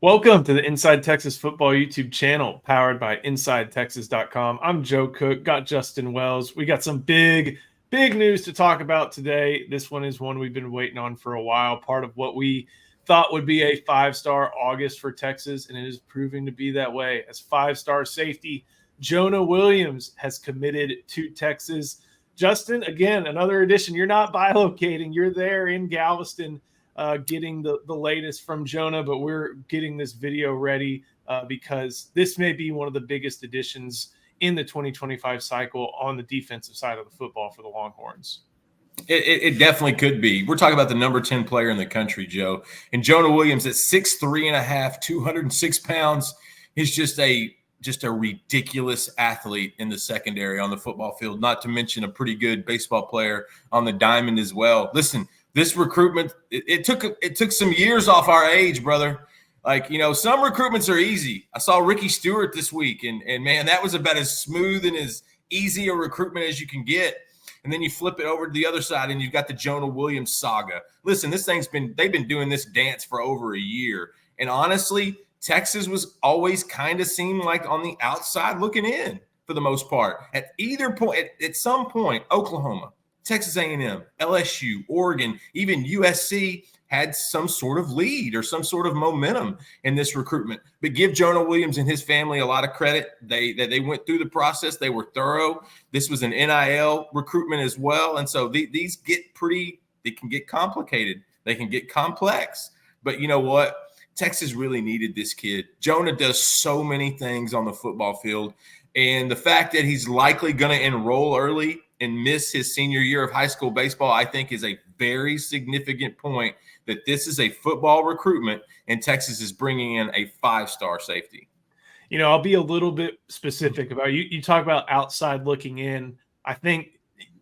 Welcome to the Inside Texas Football YouTube channel, powered by InsideTexas.com. I'm Joe Cook, got Justin Wells. We got some big news to talk about today. This one is one we've been waiting on for a while, part of what we thought would be a five-star August for Texas, and it is proving to be that way. As five-star safety, Jonah Williams has committed to Texas. Justin, again, another addition. You're not bilocating. You're there in Galveston, getting the latest from Jonah, but we're getting this video ready because this may be one of the biggest additions in the 2025 cycle on the defensive side of the football for the Longhorns. It definitely could be. We're talking about the number 10 player in the country, Joe. And Jonah Williams at 6'3.5", 206 pounds. He's just a ridiculous athlete in the secondary on the football field, not to mention a pretty good baseball player on the diamond as well. Listen, this recruitment, it took some years off our age, brother. Like, you know, some recruitments are easy. I saw Ricky Stewart this week, and man, that was about as smooth and as easy a recruitment as you can get. And then you flip it over to the other side, and you've got the Jonah Williams saga. Listen, they've been doing this dance for over a year. And honestly, Texas was always kind of seemed like on the outside looking in for the most part. At either point, at some point, Oklahoma, Texas A&M, LSU, Oregon, even USC had some sort of lead or some sort of momentum in this recruitment. But give Jonah Williams and his family a lot of credit. They went through the process. They were thorough. This was an NIL recruitment as well. And so these they can get complicated. They can get complex. But you know what? Texas really needed this kid. Jonah does so many things on the football field. And the fact that he's likely going to enroll early and miss his senior year of high school baseball, I think is a very significant point that this is a football recruitment and Texas is bringing in a five-star safety. You know, I'll be a little bit specific about you. You talk about outside looking in. I think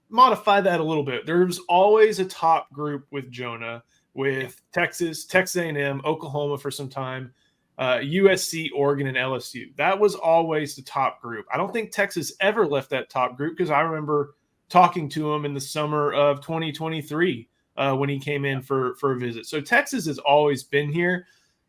modify that a little bit. There's always a top group with Jonah, with Texas A&M, Oklahoma for some time, USC, Oregon, and LSU. That was always the top group. I don't think Texas ever left that top group because I remember talking to him in the summer of 2023 when he came in for a visit. So Texas has always been here,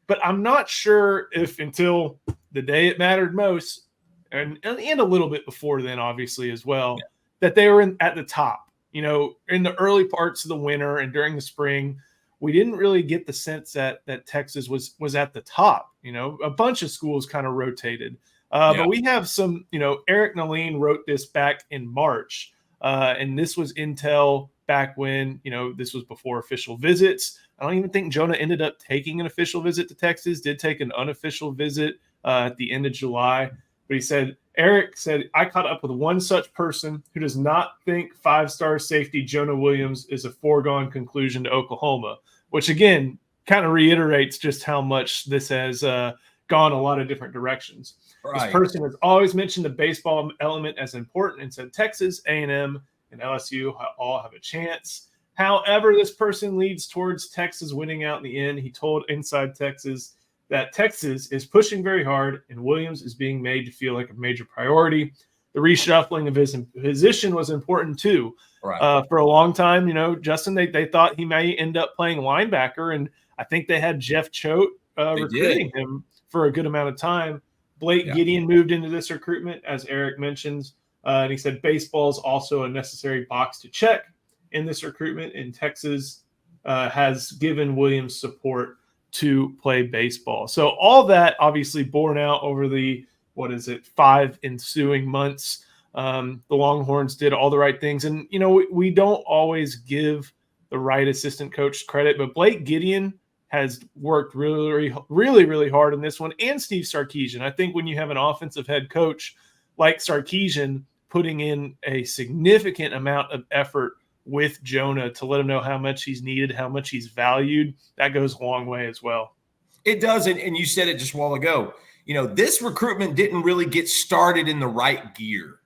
but I'm not sure if until the day it mattered most, and a little bit before then, obviously, as well, that they were at the top. You know, in the early parts of the winter and during the spring, we didn't really get the sense that Texas was at the top. You know, a bunch of schools kind of rotated. But we have some, you know, Eric Naline wrote this back in March. And this was intel back when, you know, this was before official visits. I don't even think Jonah ended up taking an official visit to Texas, did take an unofficial visit at the end of July. But he said, Eric said, I caught up with one such person who does not think five-star safety Jonah Williams is a foregone conclusion to Oklahoma, which again kind of reiterates just how much this has gone a lot of different directions. Right. This person has always mentioned the baseball element as important and said Texas, A&M, and LSU all have a chance. However, this person leads towards Texas winning out in the end. He told Inside Texas that Texas is pushing very hard and Williams is being made to feel like a major priority. The reshuffling of his position was important too. Right. For a long time, you know, Justin, they thought he may end up playing linebacker, and I think they had Jeff Choate recruiting him for a good amount of time. Blake Gideon moved into this recruitment, as Eric mentions, and he said baseball is also a necessary box to check in this recruitment, and Texas has given Williams support to play baseball. So all that obviously borne out over the, 5 ensuing months. The Longhorns did all the right things. And, you know, we don't always give the right assistant coach credit, but Blake Gideon has worked really hard in this one, and Steve Sarkisian. I think when you have an offensive head coach like Sarkisian putting in a significant amount of effort with Jonah to let him know how much he's needed, how much he's valued, that goes a long way as well. It does, and you said it just a while ago. You know, this recruitment didn't really get started in the right gear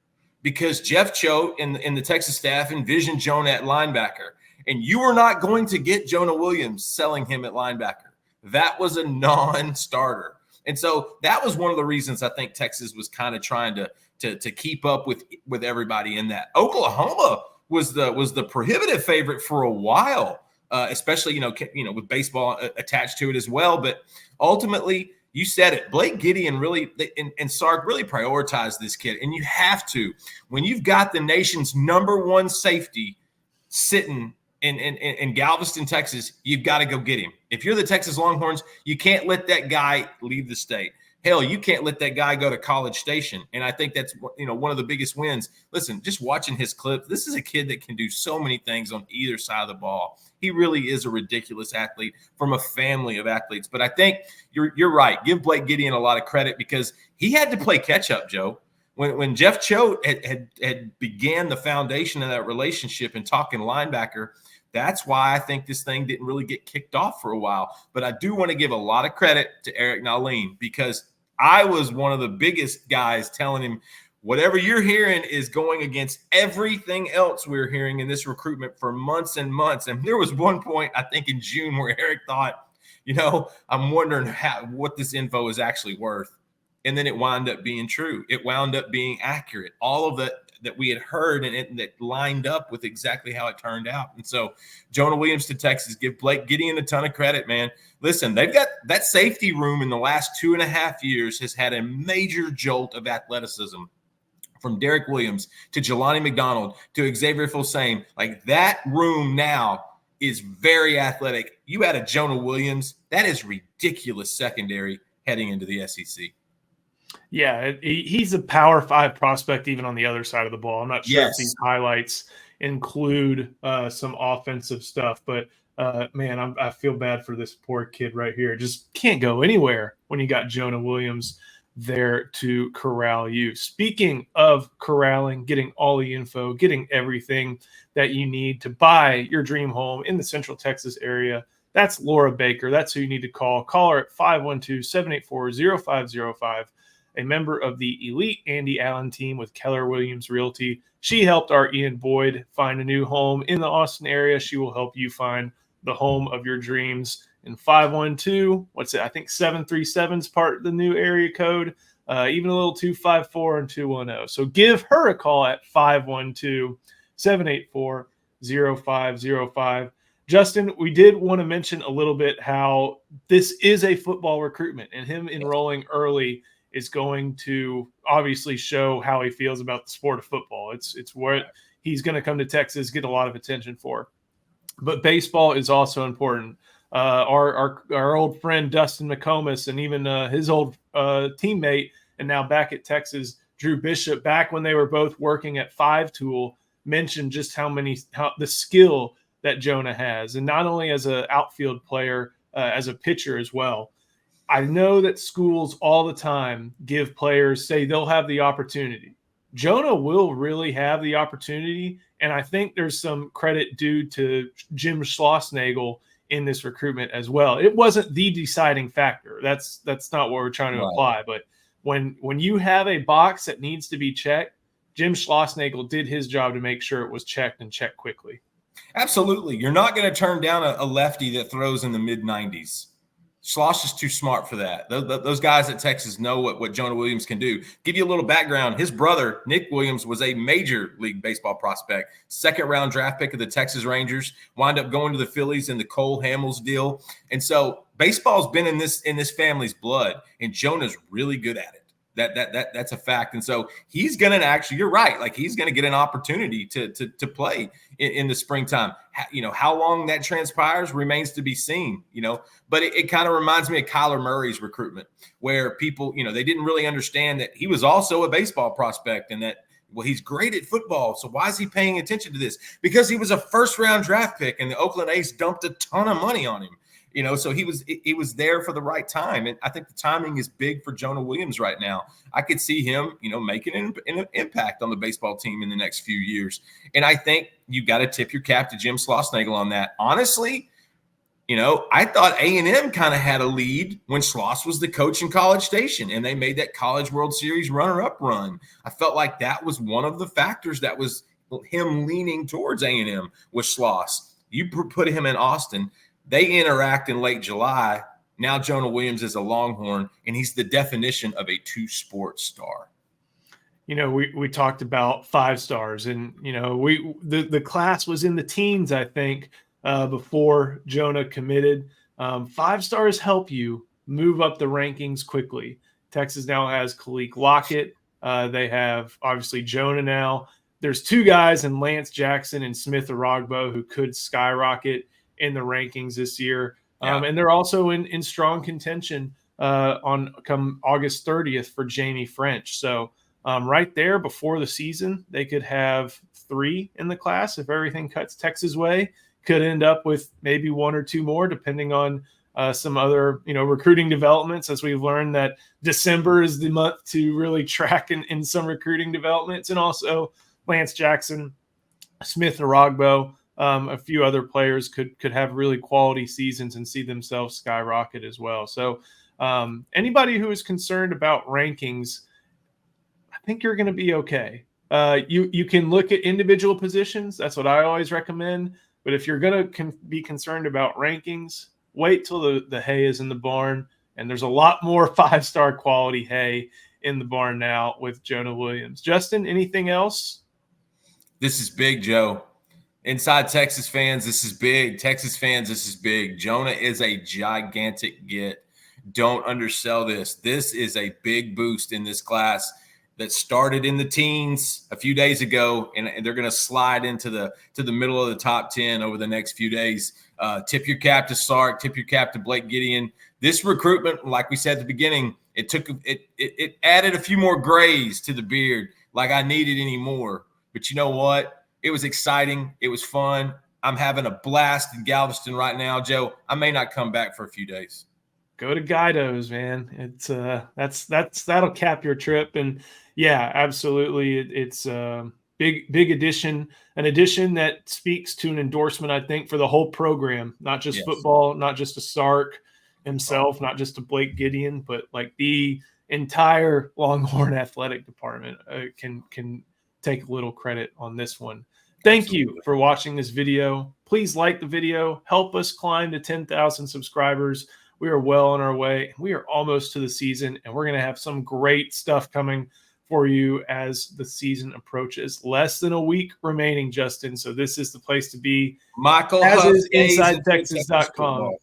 because Jeff Choate and the Texas staff envisioned Jonah at linebacker. And you were not going to get Jonah Williams selling him at linebacker. That was a non-starter. And so that was one of the reasons I think Texas was kind of trying to keep up with everybody in that. Oklahoma was the prohibitive favorite for a while especially with baseball attached to it as well. But ultimately, you said it. Blake Gideon really and Sark really prioritized this kid, and you have to when you've got the nation's #1 safety sitting in Galveston, Texas. You've got to go get him. If you're the Texas Longhorns, you can't let that guy leave the state. Hell, you can't let that guy go to College Station. And I think that's one of the biggest wins. Listen, just watching his clip, this is a kid that can do so many things on either side of the ball. He really is a ridiculous athlete from a family of athletes. But I think you're right. Give Blake Gideon a lot of credit because he had to play catch up, Joe. When Jeff Choate had began the foundation of that relationship and talking linebacker, that's why I think this thing didn't really get kicked off for a while. But I do want to give a lot of credit to Eric Nahlin because I was one of the biggest guys telling him, whatever you're hearing is going against everything else we're hearing in this recruitment for months and months. And there was one point, I think in June, where Eric thought, I'm wondering what this info is actually worth. And then it wound up being true. It wound up being accurate. All of that we had heard and that lined up with exactly how it turned out. And so Jonah Williams to Texas, give Blake Gideon a ton of credit, man. Listen, they've got that safety room in the last 2.5 years has had a major jolt of athleticism from Derek Williams to Jelani McDonald to Xavier Folsame. Like that room now is very athletic. You add a Jonah Williams, that is ridiculous secondary heading into the SEC. Yeah, he's a Power 5 prospect even on the other side of the ball. I'm not sure if these highlights include some offensive stuff, but man, I feel bad for this poor kid right here. Just can't go anywhere when you got Jonah Williams there to corral you. Speaking of corralling, getting all the info, getting everything that you need to buy your dream home in the Central Texas area, that's Laura Baker. That's who you need to call. Call her at 512-784-0505. A member of the elite Andy Allen team with Keller Williams Realty. She helped our Ian Boyd find a new home in the Austin area. She will help you find the home of your dreams. In 512, I think 737 is part of the new area code, even a little 254 and 210. So give her a call at 512-784-0505. Justin, we did want to mention a little bit how this is a football recruitment, and him enrolling early is going to obviously show how he feels about the sport of football. It's what he's going to come to Texas, get a lot of attention for. But baseball is also important. Our old friend Dustin McComas and even his old teammate and now back at Texas, Drew Bishop, back when they were both working at Five Tool, mentioned just how the skill that Jonah has, and not only as an outfield player, as a pitcher as well. I know that schools all the time give players, say they'll have the opportunity. Jonah will really have the opportunity, and I think there's some credit due to Jim Schlossnagle in this recruitment as well. It wasn't the deciding factor. That's not what we're trying to apply. But when you have a box that needs to be checked, Jim Schlossnagle did his job to make sure it was checked and checked quickly. Absolutely. You're not going to turn down a lefty that throws in the mid-90s. Schloss is too smart for that. Those guys at Texas know what Jonah Williams can do. Give you a little background. His brother, Nick Williams, was a major league baseball prospect, 2nd-round draft pick of the Texas Rangers, wound up going to the Phillies in the Cole Hamels deal. And so baseball's been in this family's blood, and Jonah's really good at it. That's a fact. And so he's going to actually, you're right. Like he's going to get an opportunity to play in the springtime. How long that transpires remains to be seen, but it kind of reminds me of Kyler Murray's recruitment where people, they didn't really understand that he was also a baseball prospect and that, well, he's great at football. So why is he paying attention to this? Because he was a 1st-round draft pick and the Oakland A's dumped a ton of money on him. So he was there for the right time. And I think the timing is big for Jonah Williams right now. I could see him, making an impact on the baseball team in the next few years. And I think you got to tip your cap to Jim Schlossnagle on that. Honestly, I thought A&M kind of had a lead when Schloss was the coach in College Station and they made that College World Series runner-up run. I felt like that was one of the factors that was him leaning towards A&M with Schloss. You put him in Austin. They interact in late July. Now Jonah Williams is a Longhorn, and he's the definition of a two-sport star. We talked about 5 stars, and the class was in the teens, I think, before Jonah committed. 5 stars help you move up the rankings quickly. Texas now has Khalik Lockett. They have obviously Jonah now. There's 2 guys in Lance Jackson and Smith Arogbo who could skyrocket in the rankings this year. And they're also in strong contention on come August 30th for Jamie French. So right there before the season, they could have 3 in the class if everything cuts Texas way. Could end up with maybe 1 or 2 more, depending on some other recruiting developments. As we've learned that December is the month to really track in some recruiting developments, and also Lance Jackson, Smith Arogbo, a few other players could have really quality seasons and see themselves skyrocket as well. So anybody who is concerned about rankings, I think you're going to be okay. You can look at individual positions. That's what I always recommend. But if you're going to be concerned about rankings, wait till the hay is in the barn. And there's a lot more 5-star quality hay in the barn now with Jonah Williams. Justin, anything else? This is big, Joe. Inside Texas fans, this is big. Texas fans, this is big. Jonah is a gigantic get. Don't undersell this. This is a big boost in this class that started in the teens a few days ago, and they're going to slide into the middle of the top 10 over the next few days. Tip your cap to Sark, tip your cap to Blake Gideon. This recruitment, like we said at the beginning, it added a few more grays to the beard, like I needed any more. But you know what? It was exciting. It was fun. I'm having a blast in Galveston right now, Joe. I may not come back for a few days. Go to Guido's, man. It's that'll cap your trip. And yeah, absolutely. It's a big addition, an addition that speaks to an endorsement, I think, for the whole program, not just football, not just to Sark himself, not just to Blake Gideon, but like the entire Longhorn athletic department can take a little credit on this one. Thank you for watching this video. Please like the video. Help us climb to 10,000 subscribers. We are well on our way. We are almost to the season, and we're going to have some great stuff coming for you as the season approaches. Less than a week remaining, Justin. So this is the place to be. Michael, as is InsideTexas.com.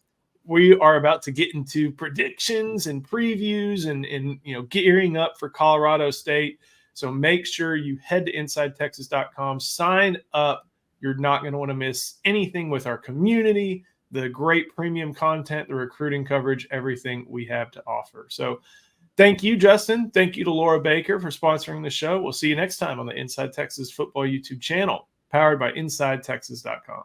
We are about to get into predictions and previews and gearing up for Colorado State. So make sure you head to InsideTexas.com, sign up. You're not going to want to miss anything with our community, the great premium content, the recruiting coverage, everything we have to offer. So thank you, Justin. Thank you to Laura Baker for sponsoring the show. We'll see you next time on the Inside Texas Football YouTube channel, powered by InsideTexas.com.